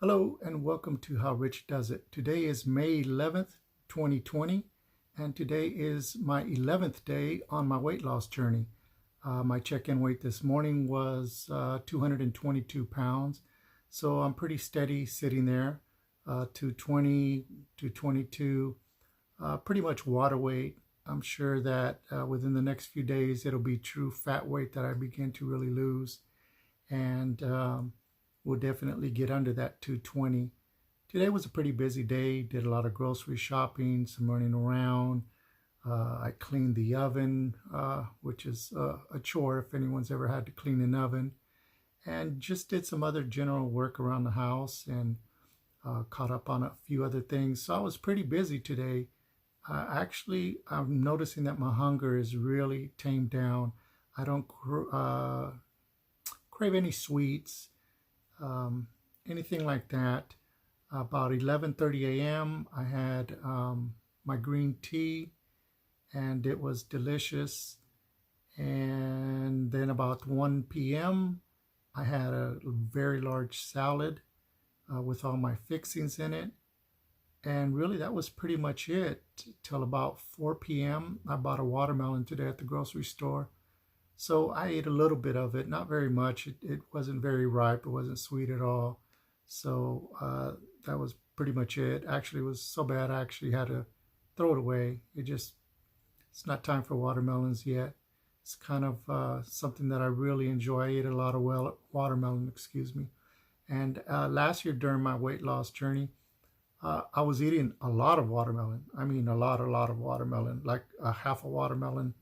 Hello and welcome to How Rich Does It. Today is May 11th, 2020, and today is my 11th day on my weight loss journey. My check-in weight this morning was 222 pounds, so I'm pretty steady sitting there, 220 to 22, pretty much water weight. I'm sure that within the next few days it'll be true fat weight that I begin to really lose, and we'll definitely get under that 220. Today was a pretty busy day. Did a lot of grocery shopping, some running around. I cleaned the oven, which is a chore if anyone's ever had to clean an oven, and just did some other general work around the house and caught up on a few other things. So I was pretty busy today. I'm noticing that my hunger is really tamed down. I don't crave any sweets, anything like that. About 11:30 a.m. I had my green tea, and it was delicious. And then about 1 p.m. I had a very large salad with all my fixings in it. And really, that was pretty much it till about 4 p.m. I bought a watermelon today at the grocery store. So I ate a little bit of it, not very much. It wasn't very ripe. It wasn't sweet at all. So that was pretty much it. Actually, it was so bad I actually had to throw it away. It's not time for watermelons yet. It's kind of something that I really enjoy. I ate a lot of watermelon, excuse me. And last year during my weight loss journey, I was eating a lot of watermelon. I mean, a lot of watermelon, like a half a watermelon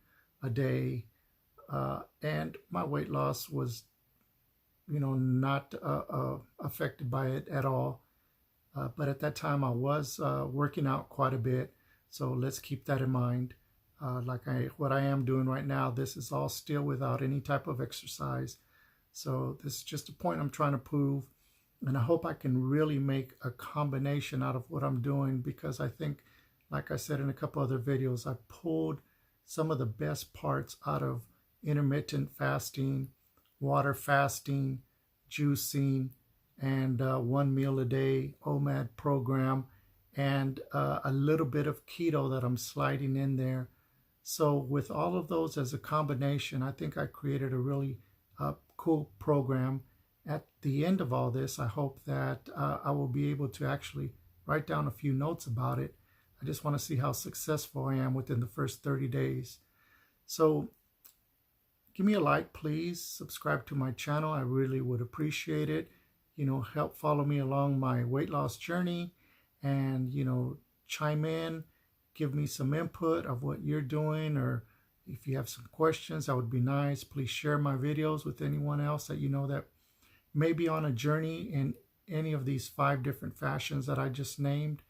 a day. And my weight loss was, not affected by it at all. But at that time, I was working out quite a bit. So let's keep that in mind. What I am doing right now, this is all still without any type of exercise. So this is just a point I'm trying to prove. And I hope I can really make a combination out of what I'm doing, because I think, like I said in a couple other videos, I pulled some of the best parts out of intermittent fasting, water fasting, juicing, and 1 meal a day OMAD program, and a little bit of keto that I'm sliding in there. So with all of those as a combination, I think I created a really cool program. At the end of all this, I hope that I will be able to actually write down a few notes about it. I just want to see how successful I am within the first 30 days. So give me a like, please. Subscribe to my channel. I really would appreciate it. Help follow me along my weight loss journey, and, chime in, give me some input of what you're doing, or if you have some questions, that would be nice. Please share my videos with anyone else that you know that may be on a journey in any of these 5 different fashions that I just named.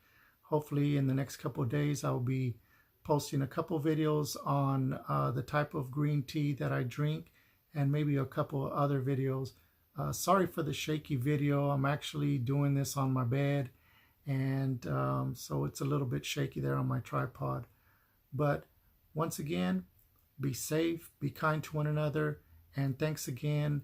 Hopefully in the next couple of days, I'll be posting a couple videos on the type of green tea that I drink, and maybe a couple of other videos. Sorry for the shaky video. I'm actually doing this on my bed, and so it's a little bit shaky there on my tripod. But once again, be safe, be kind to one another, and thanks again